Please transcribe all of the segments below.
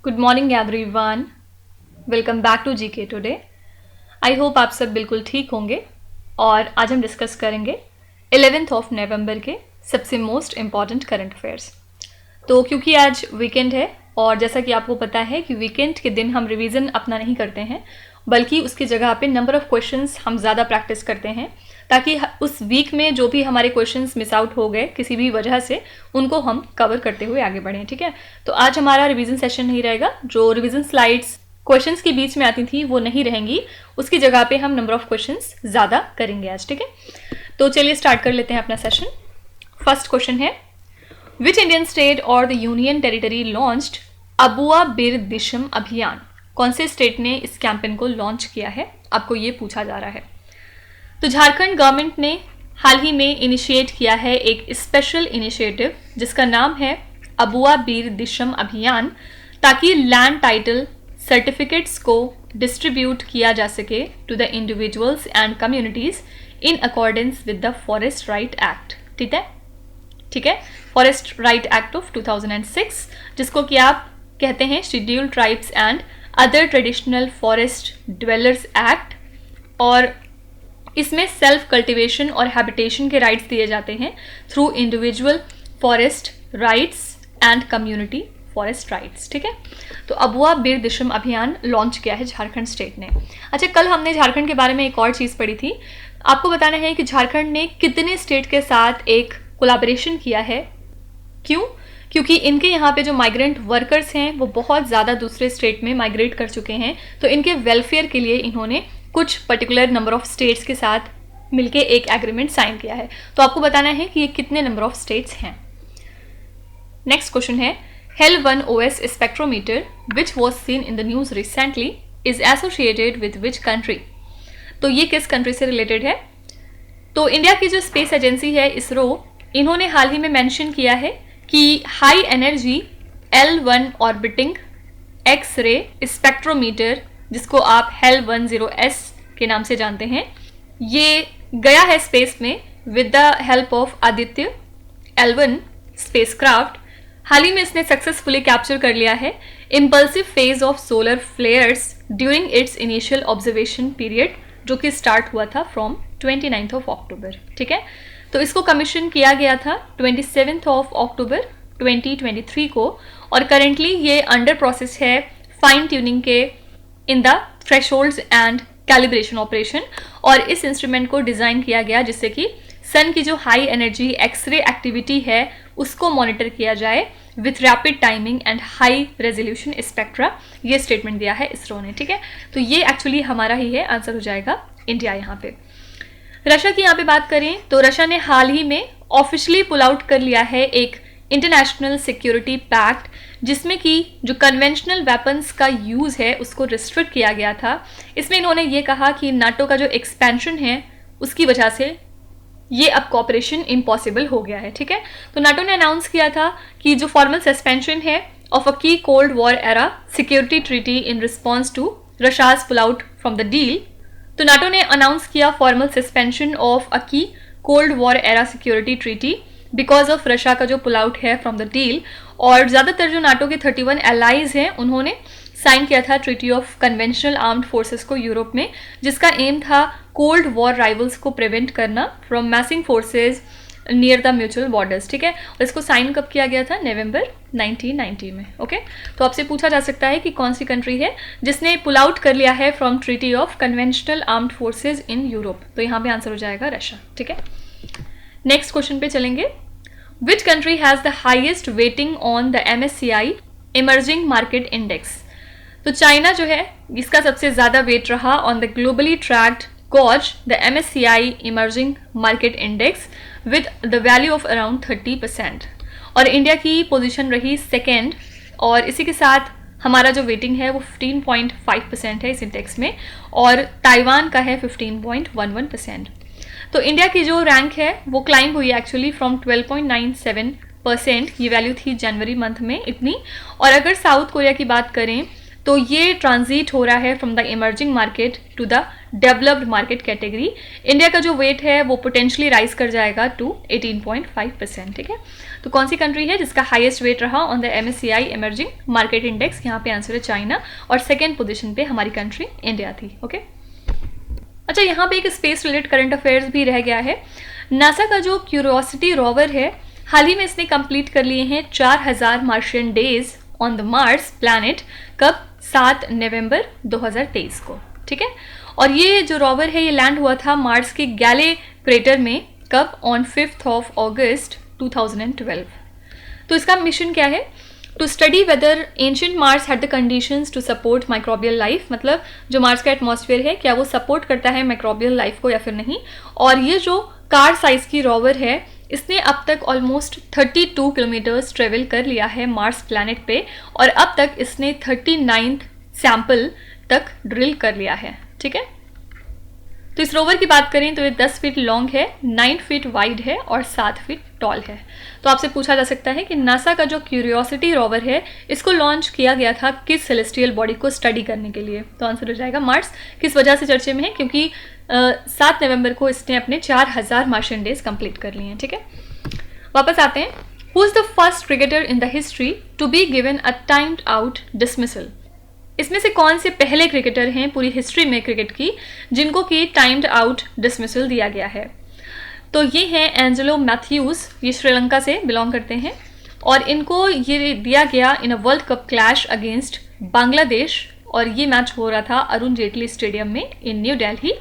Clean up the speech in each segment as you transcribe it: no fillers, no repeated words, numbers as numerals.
Good morning everyone, welcome back to GK today. I hope आप सब बिल्कुल ठीक होंगे और आज हम डिस्कस करेंगे 11th ऑफ नवंबर के सबसे मोस्ट इम्पॉर्टेंट करंट अफेयर्स। तो क्योंकि आज वीकेंड है और जैसा कि आपको पता है कि वीकेंड के दिन हम रिवीजन अपना नहीं करते हैं, बल्कि उसकी जगह पे नंबर ऑफ़ क्वेश्चंस हम ज़्यादा प्रैक्टिस करते हैं ताकि उस वीक में जो भी हमारे क्वेश्चंस मिस आउट हो गए किसी भी वजह से, उनको हम कवर करते हुए आगे बढ़ें। ठीक है, तो आज हमारा रिवीजन सेशन नहीं रहेगा। जो रिवीजन स्लाइड्स क्वेश्चंस के बीच में आती थी वो नहीं रहेंगी, उसकी जगह पे हम नंबर ऑफ़ क्वेश्चंस ज़्यादा करेंगे आज। ठीक है, तो चलिए स्टार्ट कर लेते हैं अपना सेशन। फर्स्ट क्वेश्चन है, विच इंडियन स्टेट और the union territory launched Abua बिर दिशम अभियान? कौन से स्टेट ने इस कैंपेन को लॉन्च किया है, आपको ये पूछा जा रहा है। तो झारखंड गवर्नमेंट ने हाल ही में इनिशिएट किया है एक स्पेशल इनिशिएटिव जिसका नाम है अबुआ बिर दिशम अभियान, ताकि लैंड टाइटल सर्टिफिकेट्स को डिस्ट्रीब्यूट किया जा सके to the individuals and communities in accordance with the forest right act. ठीक है, फॉरेस्ट राइट एक्ट ऑफ 2006, जिसको कि आप कहते हैं scheduled tribes and other traditional forest dwellers act. और इसमें सेल्फ कल्टीवेशन और हैबिटेशन के राइट्स दिए जाते हैं through individual forest rights and community forest rights. ठीक है, तो अबुआ बिर दिशम अभियान लॉन्च किया है झारखंड स्टेट ने। अच्छा, कल हमने झारखंड के बारे में एक और चीज़ पढ़ी थी। आपको बताना है कि झारखंड ने कितने स्टेट के साथ एक कोलैबोरेशन किया है। क्यों? क्योंकि इनके यहाँ पे जो माइग्रेंट वर्कर्स हैं वो बहुत ज़्यादा दूसरे स्टेट में माइग्रेट कर चुके हैं, तो इनके वेलफेयर के लिए इन्होंने कुछ पर्टिकुलर नंबर ऑफ स्टेट्स के साथ मिलके एक एग्रीमेंट साइन किया है। तो आपको बताना है कि ये कितने नंबर ऑफ स्टेट्स हैं। नेक्स्ट क्वेश्चन है, hello 1 OS spectrometer which was seen in the news recently is associated with which country? तो ये किस कंट्री से रिलेटेड है? तो इंडिया की जो स्पेस एजेंसी है इसरो, इन्होंने हाल ही में मेंशन किया है कि high energy L1 orbiting X ray spectrometer, जिसको आप हेल 10S के नाम से जानते हैं, ये गया है स्पेस में with the help of Aditya L1 spacecraft. हाल ही में इसने सक्सेसफुली कैप्चर कर लिया है impulsive phase of solar flares during its initial observation period, जो कि स्टार्ट हुआ था फ्रॉम 29 अक्टूबर। ठीक है, तो इसको कमीशन किया गया था 27 अक्टूबर 2023 को, और करेंटली ये अंडर प्रोसेस है फाइन ट्यूनिंग के in the thresholds and calibration operation. और इस इंस्ट्रूमेंट को डिज़ाइन किया गया जिससे कि सन की जो हाई एनर्जी एक्सरे एक्टिविटी है उसको मॉनिटर किया जाए with rapid timing and high resolution spectra. ये स्टेटमेंट दिया है इसरो ने। ठीक है, तो ये एक्चुअली हमारा ही है, आंसर हो जाएगा इंडिया यहाँ पे। रशिया की यहाँ पे बात करें तो रशिया ने हाल ही में ऑफिशियली पुल आउट कर लिया है एक इंटरनेशनल सिक्योरिटी पैक्ट, जिसमें कि जो कन्वेंशनल वेपन्स का यूज़ है उसको रिस्ट्रिक्ट किया गया था। इसमें इन्होंने ये कहा कि नाटो का जो एक्सपेंशन है उसकी वजह से ये अब कॉपरेशन इम्पॉसिबल हो गया है। ठीक है, तो नाटो ने अनाउंस किया था कि जो फॉर्मल सस्पेंशन है of a key Cold War era security treaty in response to Russia's pull out from the deal. तो नाटो ने अनाउंस किया formal suspension of a key Cold War era security treaty because of Russia का जो pull out है from the deal. और ज़्यादातर जो NATO के 31 एलाइज हैं उन्होंने साइन किया था treaty of conventional armed forces को यूरोप में, जिसका एम था कोल्ड वॉर राइवल्स को प्रिवेंट करना from मैसिंग forces near the mutual borders. ठीक है, और इसको साइन कब किया गया था? नवंबर 1990 में। ओके, तो आपसे पूछा जा सकता है कि कौन सी कंट्री है जिसने पुल आउट कर लिया है from treaty of conventional armed forces in Europe? तो यहाँ पे आंसर हो जाएगा रशिया। ठीक है, नेक्स्ट क्वेश्चन पे चलेंगे। Which country has the highest weighting on the MSCI emerging market index? तो चाइना जो है इसका सबसे ज़्यादा वेट रहा on the globally tracked gauge the MSCI emerging market index with the value of around 30%। और इंडिया की पोजीशन रही सेकेंड, और इसी के साथ हमारा जो वेटिंग है वो 15.5% है इस इंडेक्स में, और ताइवान का है 15.11%। तो इंडिया की जो रैंक है वो क्लाइंब हुई एक्चुअली फ्रॉम 12.97%, ये वैल्यू थी जनवरी मंथ में इतनी। और अगर साउथ कोरिया की बात करें तो ये ट्रांजिट हो रहा है from the emerging market to the developed market category. India का जो वेट है वो पोटेंशियली राइज कर जाएगा टू 18.5%। ठीक है, तो कौन सी कंट्री है जिसका हाईएस्ट वेट रहा on the MSCI emerging market index? यहाँ पे आंसर है चाइना, और सेकेंड पोजिशन पे हमारी कंट्री इंडिया थी। ओके, अच्छा यहाँ पे एक स्पेस रिलेटेड करंट अफेयर्स भी रह गया है। नासा का जो क्यूरियोसिटी रोवर है, हाल ही में इसने कंप्लीट कर लिए हैं 4000 Martian days on the Mars planet. कब? 7 नवंबर 2023 को। ठीक है, और ये जो रोवर है ये लैंड हुआ था मार्स के गैले क्रेटर में। कब? On 5 August 2012। तो इसका मिशन क्या है? To study whether ancient Mars had the conditions to support microbial life, मतलब जो मार्स का एटमॉस्फेयर है क्या वो सपोर्ट करता है माइक्रोबियल लाइफ को या फिर नहीं। और ये जो कार साइज की रोवर है इसने अब तक ऑलमोस्ट 32 किलोमीटर्स ट्रेवल कर लिया है मार्स प्लैनेट पे, और अब तक इसने 39 सैंपल तक ड्रिल कर लिया है। ठीक है, तो इस रोवर की बात करें तो ये 10 फीट लॉन्ग है, 9 फीट वाइड है और 7 फीट टॉल है। तो आपसे पूछा जा सकता है कि नासा का जो क्यूरियोसिटी रोवर है इसको लॉन्च किया गया था किस सेलेस्टियल बॉडी को स्टडी करने के लिए? तो आंसर हो जाएगा मार्स। किस वजह से चर्चे में है? क्योंकि 7 नवंबर को इसने अपने 4000 मार्शियन डेज कंप्लीट कर लिए हैं। ठीक है, वापस आते हैं। Who is the first cricketer in the history to be given a timed out dismissal? इसमें से कौन से पहले क्रिकेटर हैं पूरी हिस्ट्री में क्रिकेट की जिनको कि टाइम्ड आउट डिसमिसल दिया गया है? तो ये हैं एंजेलो मैथ्यूज, ये श्रीलंका से बिलोंग करते हैं, और इनको ये दिया गया in a world cup clash against Bangladesh, और ये मैच हो रहा था अरुण जेटली स्टेडियम में इन न्यू दिल्ली।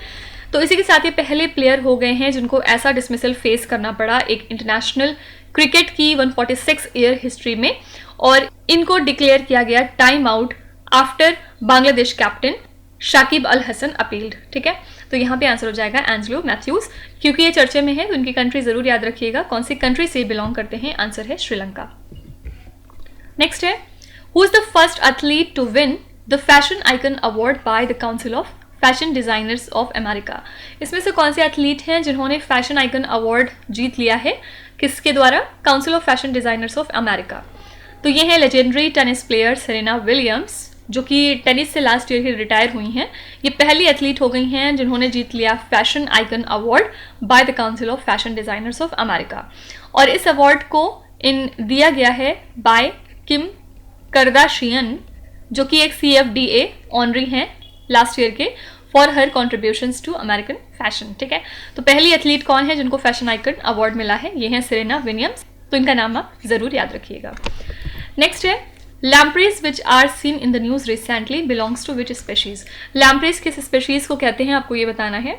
तो इसी के साथ ये पहले प्लेयर हो गए हैं जिनको ऐसा डिसमिसल फेस करना पड़ा एक इंटरनेशनल क्रिकेट की 146 ईयर हिस्ट्री में, और इनको डिक्लेयर किया गया time out after Bangladesh captain Shakib Al Hasan appealed. ठीक है, तो यहाँ पे आंसर हो जाएगा एंजेलो मैथ्यूज। क्योंकि ये चर्चे में है तो उनकी कंट्री जरूर याद रखिएगा, कौन सी कंट्री से बिलोंग करते हैं? आंसर है श्रीलंका। नेक्स्ट है, who is the first athlete to win the fashion icon award by the Council of Fashion Designers of America? इसमें से कौन से एथलीट हैं जिन्होंने फैशन आइकन अवार्ड जीत लिया है? किसके द्वारा? Council of Fashion Designers of America. तो ये है legendary tennis player Serena Williams, जो कि टेनिस से लास्ट ईयर ही रिटायर हुई हैं। ये पहली एथलीट हो गई हैं जिन्होंने जीत लिया fashion icon award by the Council of Fashion Designers of America, और इस अवार्ड को दिया गया है बाय किम करदाशियन, जो कि एक CFDA ऑनरी हैं लास्ट ईयर के, for her contributions to American fashion. ठीक है, तो पहली एथलीट कौन है जिनको फैशन आइकन अवार्ड मिला है? ये है सेरेना विलियम्स, तो इनका नाम आप जरूर याद रखिएगा। नेक्स्ट है, lampreys which are seen in the news recently belongs to which species? Lampreys किस स्पेशीज को कहते हैं आपको ये बताना है।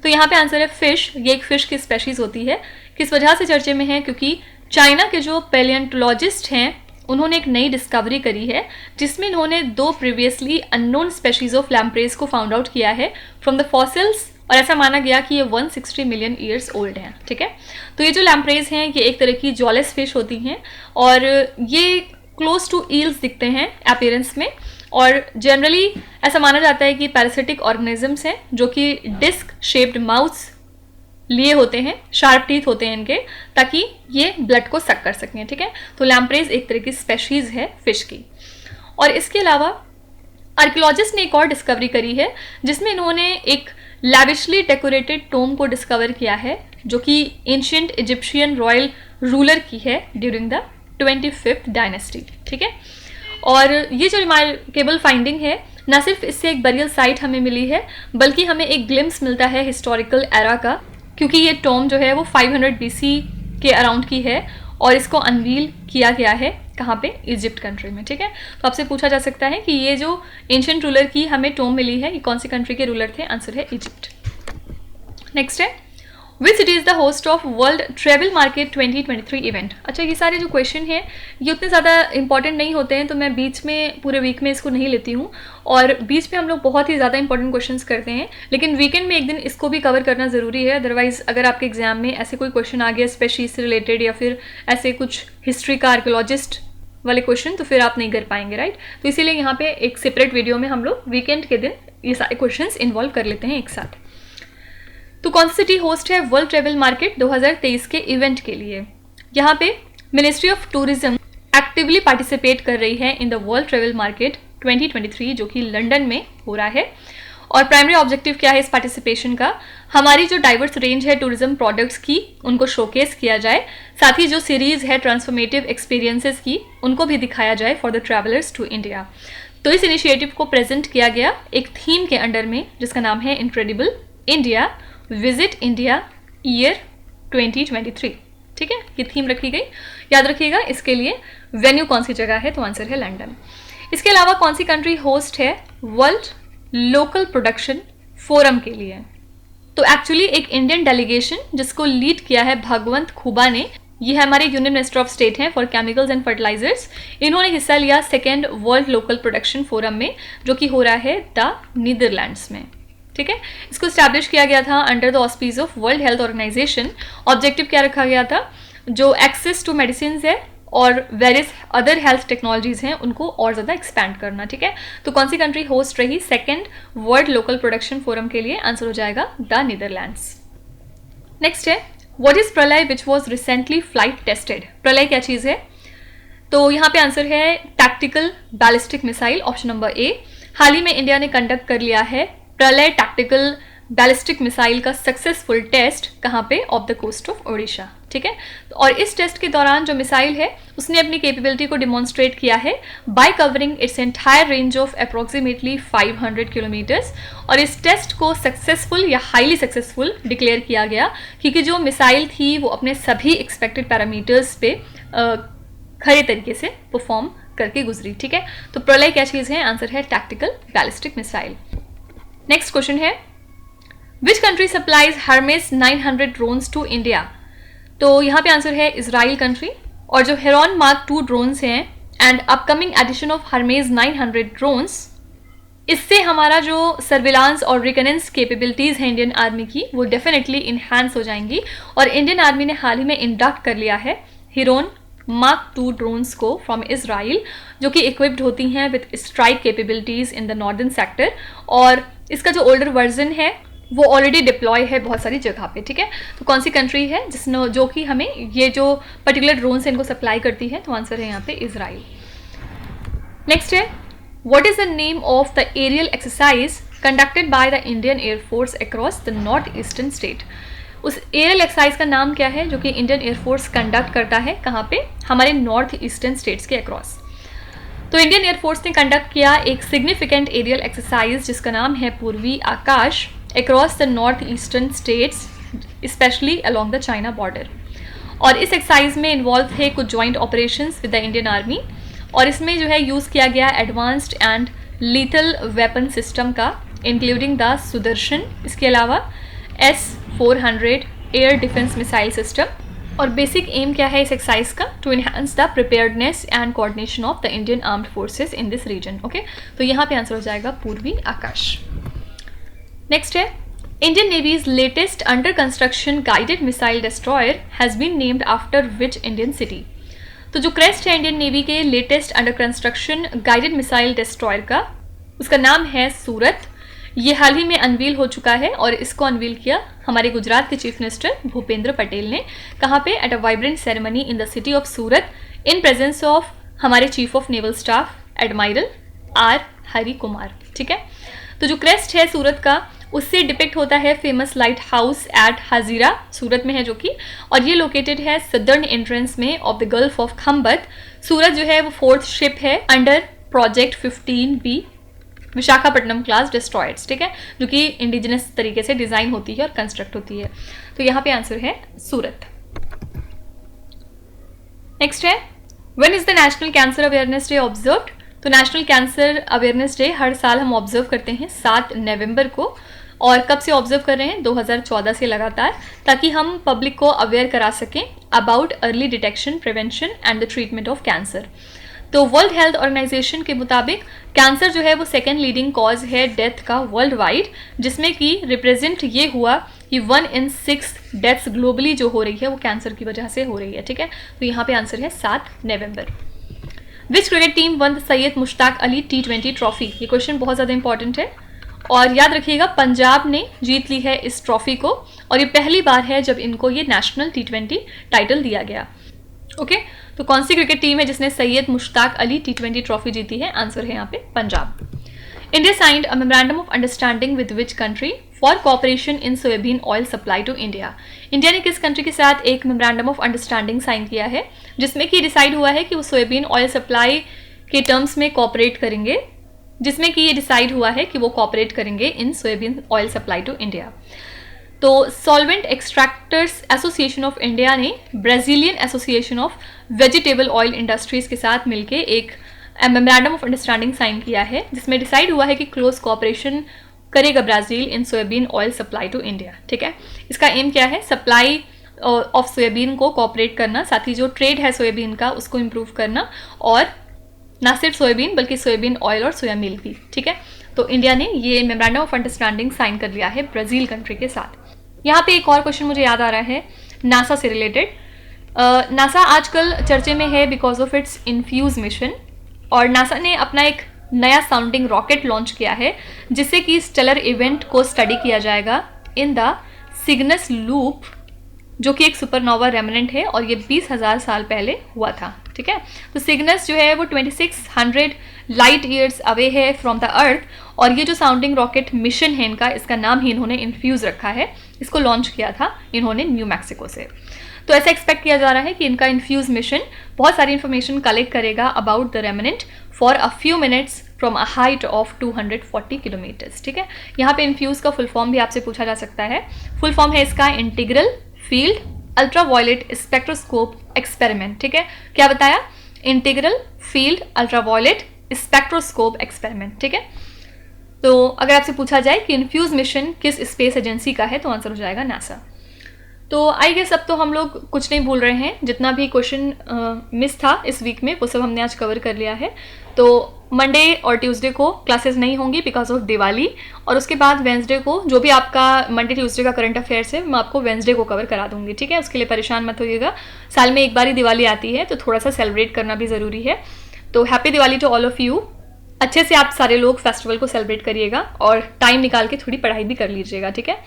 तो यहाँ पे आंसर है फिश, ये एक फिश की स्पेशीज होती है। किस वजह से चर्चे में है? क्योंकि चाइना के जो पैलियोंटोलॉजिस्ट हैं उन्होंने एक नई डिस्कवरी करी है जिसमें इन्होंने 2 प्रीवियसली अननोन स्पेशीज ऑफ लैम्प्रेज को फाउंड आउट किया है फ्रॉम द फॉसिल्स, और ऐसा माना गया कि ये 160 मिलियन ईयर्स ओल्ड हैं। ठीक है, तो ये जो लैम्प्रेज हैं ये एक तरह की जॉलेस फिश होती हैं, और ये क्लोज टू ईल्स दिखते हैं अपीयरेंस में, और जनरली ऐसा माना जाता है कि पैरासिटिक ऑर्गेनिजम्स हैं जो कि डिस्क शेप्ड माउथ्स लिए होते हैं, शार्प टीथ होते हैं इनके, ताकि ये ब्लड को सक कर सकें। ठीक है, तो लैम्प्रेज एक तरह की स्पेशीज है फिश की। और इसके अलावा आर्कियोलॉजिस्ट ने एक और डिस्कवरी करी है जिसमें इन्होंने एक लैविशली डेकोरेटेड टोम को डिस्कवर किया है जो कि एंशिएंट इजिप्शियन रॉयल रूलर की है ड्यूरिंग द 25th डायनेस्टी। ठीक है, और ये जो रिमार्केबल फाइंडिंग है, न सिर्फ इससे एक बरियल साइट हमें मिली है बल्कि हमें एक ग्लिम्स मिलता है हिस्टोरिकल एरा का, क्योंकि ये टॉम जो है वो 500 BC के अराउंड की है और इसको अनवील किया गया है कहाँ पे? इजिप्ट कंट्री में। ठीक है, तो आपसे पूछा जा सकता है कि ये जो एंशिएंट रूलर की हमें टॉम मिली है ये कौन सी कंट्री के रूलर थे? आंसर है इजिप्ट। नेक्स्ट है, which city is the host of world travel market 2023 event? अच्छा, ये सारे जो क्वेश्चन हैं ये उतने ज़्यादा इंपॉर्टेंट नहीं होते हैं, तो मैं बीच में पूरे वीक में इसको नहीं लेती हूँ, और बीच में हम लोग बहुत ही ज़्यादा इंपॉर्टेंट क्वेश्चंस करते हैं, लेकिन वीकेंड में एक दिन इसको भी कवर करना ज़रूरी है। अदरवाइज़ अगर आपके एग्जाम में ऐसे कोई क्वेश्चन आ गया स्पेशीज से रिलेटेड या फिर ऐसे कुछ हिस्ट्री का आर्कियोलॉजिस्ट वाले क्वेश्चन, तो फिर आप नहीं कर पाएंगे, राइट? तो इसीलिए यहाँ पे एक सेपरेट वीडियो में हम लोग वीकेंड के दिन ये सारे क्वेश्चंस इन्वॉल्व कर लेते हैं एक साथ। तो कौन सी सिटी होस्ट है वर्ल्ड ट्रेवल मार्केट 2023 के इवेंट के लिए? यहाँ पे ministry of tourism actively participate कर रही है in the world travel market 2023 जो कि लंदन में हो रहा है। और प्राइमरी ऑब्जेक्टिव क्या है इस पार्टिसिपेशन का, हमारी जो डाइवर्स रेंज है टूरिज्म प्रोडक्ट्स की उनको शोकेस किया जाए, साथ ही जो सीरीज है ट्रांसफॉर्मेटिव एक्सपीरियंसेस की उनको भी दिखाया जाए for the travellers to India. तो इस इनिशिएटिव को प्रेजेंट किया गया एक थीम के अंडर में जिसका नाम है incredible India visit India year 2023। ठीक है, ये थीम रखी गई, याद रखिएगा। इसके लिए वेन्यू कौन सी जगह है, तो आंसर है लंदन। इसके अलावा कौन सी कंट्री होस्ट है वर्ल्ड लोकल प्रोडक्शन फोरम के लिए, तो एक्चुअली एक इंडियन डेलीगेशन जिसको लीड किया है भगवंत खुबा ने, ये हमारे यूनियन मिनिस्टर ऑफ स्टेट हैं फॉर केमिकल्स एंड फर्टिलाइजर्स। इन्होंने हिस्सा लिया second World Local Production forum में जो कि हो रहा है द नीदरलैंड्स में। ठीक है, इसको स्टैब्लिश किया गया था under the auspices of World Health Organization. Objective क्या रखा गया था, जो एक्सेस टू मेडिसिन है और वेरियस अदर हेल्थ टेक्नोलॉजीज हैं उनको और ज़्यादा एक्सपैंड करना। ठीक है, तो कौन सी कंट्री होस्ट रही second World Local Production Forum के लिए, आंसर हो जाएगा द नीदरलैंड्स। नेक्स्ट है what is Pralay which was recently flight tested. Pralay क्या चीज़ है, तो यहाँ पे आंसर है tactical ballistic missile, option number A. हाल ही में इंडिया ने कंडक्ट कर लिया है प्रलय टैक्टिकल बैलिस्टिक मिसाइल का सक्सेसफुल टेस्ट, कहाँ पे, off the coast of Odisha. ठीक है, और इस टेस्ट के दौरान जो मिसाइल है उसने अपनी कैपेबिलिटी को डिमॉन्स्ट्रेट किया है bye covering its entire range of approximately 500 kilometres. और इस टेस्ट को सक्सेसफुल या हाईली सक्सेसफुल डिक्लेयर किया गया क्योंकि जो मिसाइल थी वो अपने सभी एक्सपेक्टेड पैरामीटर्स पे खरे तरीके से परफॉर्म करके गुजरी। ठीक है, तो प्रलय क्या चीज़ है, आंसर है tactical ballistic missile. Next question है which country supplies Hermes 900 drones to India, तो यहाँ पे आंसर है इजराइल कंट्री। और जो हेरॉन मार्क 2 ड्रोन्स हैं and upcoming edition of Hermes 900 drones, इससे हमारा जो सर्विलांस और रिकनेंस कैपेबिलिटीज़ हैं इंडियन आर्मी की वो डेफिनेटली इन्हांस हो जाएंगी। और इंडियन आर्मी ने हाल ही में इंडक्ट कर लिया है हेरॉन मार्क 2 ड्रोन्स को फ्रॉम इजराइल, जो कि इक्विप्ड होती हैं with strike capabilities in the northern sector. और इसका जो ओल्डर वर्जन है वो ऑलरेडी डिप्लॉय है बहुत सारी जगह पे। ठीक है, तो कौन सी कंट्री है जिसने जो कि हमें ये जो पर्टिकुलर ड्रोन्स इनको सप्लाई करती है, तो आंसर है यहाँ पे इजराइल। नेक्स्ट है what is the name of the aerial exercise conducted by the Indian Air Force across the north eastern state. उस एरियल एक्सरसाइज का नाम क्या है जो कि इंडियन एयरफोर्स कंडक्ट करता है, कहाँ पे, हमारे नॉर्थ ईस्टर्न स्टेट्स के अक्रॉस। तो इंडियन एयरफोर्स ने कंडक्ट किया एक सिग्निफिकेंट एरियल एक्सरसाइज जिसका नाम है पूर्वी आकाश across the north eastern states especially along the China border। और इस एक्सरसाइज में इन्वॉल्व थे कुछ joint operations with the Indian army. और इसमें जो है यूज़ किया गया advanced and lethal weapon system का इंक्लूडिंग द सुदर्शन, इसके अलावा S-400 air defence missile system. और बेसिक एम क्या है इस एक्सरसाइज का, to enhance the preparedness and coordination of the Indian armed forces in this region. Okay, तो यहाँ पे आंसर हो जाएगा पूर्वी आकाश। नेक्स्ट है Indian navy's latest under construction guided missile destroyer has been named after which Indian city. तो जो crest है Indian navy के latest under construction guided missile destroyer का, उसका नाम है सूरत। ये हाल ही में अनवील हो चुका है और इसको अनवील किया हमारे गुजरात के चीफ मिनिस्टर भूपेंद्र पटेल ने, कहाँ पे, at a vibrant ceremony in the city of Surat in presence of हमारे chief of naval staff admiral R Hari Kumar. ठीक है, तो जो क्रेस्ट है सूरत का उससे डिपिक्ट होता है famous lighthouse at Hazira, Surat में है जो कि, और ये लोकेटेड है सदर्न एंट्रेंस में of the Gulf of Khambhat. Surat जो है वो 4th शिप है under project 15B Visakhapatnam class destroyers. ठीक है, जो कि इंडिजिनस तरीके से डिजाइन होती है और कंस्ट्रक्ट होती है। तो यहाँ पे आंसर है सूरत। नेक्स्ट है when is the national cancer awareness day observed. तो नेशनल कैंसर अवेयरनेस डे हर साल हम ऑब्जर्व करते हैं 7 नवंबर को। और कब से ऑब्जर्व कर रहे हैं, 2014 से लगातार, ताकि हम पब्लिक को अवेयर करा सकें about early detection, prevention and the treatment of cancer. तो वर्ल्ड हेल्थ ऑर्गेनाइजेशन के मुताबिक कैंसर जो है वो सेकेंड लीडिंग कॉज है डेथ का वर्ल्ड वाइड, जिसमें कि रिप्रेजेंट ये हुआ कि 1 in 6 डेथ्स ग्लोबली जो हो रही है वो कैंसर की वजह से हो रही है। ठीक है, तो यहाँ पे आंसर है 7 नवंबर। Which cricket team won Syed Mushtaq Ali T20 trophy. ये क्वेश्चन बहुत ज़्यादा इंपॉर्टेंट है और याद रखिएगा पंजाब ने जीत ली है इस ट्रॉफी को और ये पहली बार है जब इनको ये नेशनल T20 टाइटल दिया गया। ओके, तो कौन सी क्रिकेट टीम है जिसने सैयद मुश्ताक अली T20 ट्रॉफी जीती है? आंसर है यहाँ पे Punjab. India signed a memorandum of understanding with which country for cooperation in soybean oil supply to India? India ने किस कंट्री के साथ एक मेमोरेंडम ऑफ अंडरस्टैंडिंग साइन किया है जिसमें कि डिसाइड हुआ है कि वो सोयाबीन ऑयल सप्लाई के टर्म्स में कॉपरेट करेंगे, जिसमें कि ये डिसाइड हुआ है कि वो कॉपरेट करेंगे in soybean oil supply to India? तो Solvent Extractors Association of India ने Brazilian Association of Vegetable Oil Industries के साथ मिलकर एक मेमोरेंडम ऑफ अंडरस्टैंडिंग साइन किया है जिसमें डिसाइड हुआ है कि क्लोज कॉपरेशन करेगा Brazil in soybean oil supply to India. ठीक है, इसका एम क्या है? सप्लाई ऑफ सोयाबीन को कॉपरेट करना, साथ ही जो ट्रेड है सोयाबीन का उसको इम्प्रूव करना, और ना सिर्फ सोयाबीन बल्कि सोयाबीन ऑयल और सोया मिल्क भी। ठीक है, तो इंडिया ने ये मेमोरेंडम ऑफ अंडरस्टैंडिंग साइन कर लिया है ब्राज़ील कंट्री के साथ। यहाँ पे एक और क्वेश्चन मुझे याद आ रहा है नासा से रिलेटेड। नासा आजकल चर्चे में है because of its Infuse mission, और नासा ने अपना एक नया साउंडिंग रॉकेट लॉन्च किया है जिससे कि स्टेलर इवेंट को स्टडी किया जाएगा इन द सिग्नस लूप, जो कि एक सुपरनोवा रेमिनेंट है और ये 20,000 साल पहले हुआ था। ठीक है, तो सिग्नस जो है वो 2600 लाइट ईयर्स अवे है फ्रॉम द अर्थ, और ये जो साउंडिंग रॉकेट मिशन है इनका, इसका नाम ही इन्होंने इन्फ्यूज रखा है। इसको लॉन्च किया था इन्होंने न्यू मैक्सिको से। तो ऐसा एक्सपेक्ट किया जा रहा है कि इनका इन्फ्यूज मिशन बहुत सारी इन्फॉर्मेशन कलेक्ट करेगा about the remnant for a few minutes from a height of 240 kilometres. ठीक है, यहाँ पे इन्फ्यूज का फुल फॉर्म भी आपसे पूछा जा सकता है। फुल फॉर्म है इसका integral field ultraviolet spectroscope experiment. ठीक है, क्या बताया? Integral field ultraviolet spectroscope experiment. ठीक है, तो अगर आपसे पूछा जाए कि इन्फ्यूज मिशन किस स्पेस एजेंसी का है तो आंसर हो जाएगा नासा। तो आई गेस अब तो हम लोग कुछ नहीं भूल रहे हैं, जितना भी क्वेश्चन मिस था इस वीक में वो सब हमने आज कवर कर लिया है। तो मंडे और ट्यूसडे को क्लासेस नहीं होंगी बिकॉज ऑफ दिवाली, और उसके बाद वेंसडे को जो भी आपका मंडे ट्यूसडे का करंट अफेयर्स है मैं आपको वेंसडे को कवर करा दूंगी। ठीक है, उसके लिए परेशान मत होइएगा, साल में एक बार ही दिवाली आती है तो थोड़ा सा सेलिब्रेट करना भी ज़रूरी है। तो happy Diwali to all of you. अच्छे से आप सारे लोग फेस्टिवल को सेलिब्रेट करिएगा और टाइम निकाल के थोड़ी पढ़ाई भी कर लीजिएगा। ठीक है,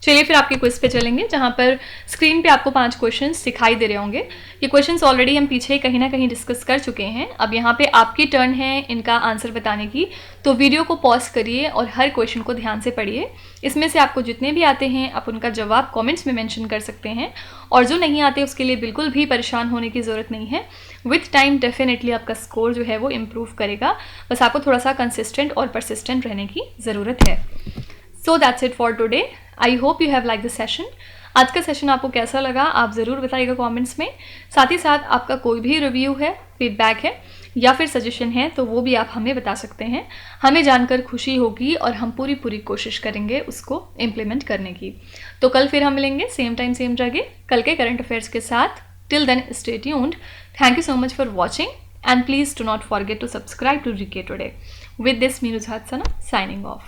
चलिए फिर आपके क्विज पे चलेंगे, जहाँ पर स्क्रीन पे आपको 5 क्वेश्चंस दिखाई दे रहे होंगे। ये क्वेश्चंस ऑलरेडी हम पीछे कहीं ना कहीं डिस्कस कर चुके हैं। अब यहाँ पे आपकी टर्न है इनका आंसर बताने की, तो वीडियो को पॉज करिए और हर क्वेश्चन को ध्यान से पढ़िए। इसमें से आपको जितने भी आते हैं आप उनका जवाब कॉमेंट्स में मैंशन कर सकते हैं, और जो नहीं आते उसके लिए बिल्कुल भी परेशान होने की ज़रूरत नहीं है। विथ टाइम डेफिनेटली आपका स्कोर जो है वो इम्प्रूव करेगा, बस आपको थोड़ा सा कंसिस्टेंट और परसिस्टेंट रहने की ज़रूरत है। So that's it for today. I hope you have like the session. आज का सेशन आपको कैसा लगा आप ज़रूर बताइएगा कमेंट्स में। साथ ही साथ आपका कोई भी रिव्यू है, फीडबैक है या फिर सजेशन है तो वो भी आप हमें बता सकते हैं। हमें जानकर खुशी होगी और हम पूरी कोशिश करेंगे उसको इम्प्लीमेंट करने की। तो कल फिर हम मिलेंगे सेम टाइम सेम जगह कल के करंट अफेयर्स के साथ। Till then stay tuned. Thank you so much for watching and please do not forget to subscribe to GK Today. With this, Meenu Hatsana signing off.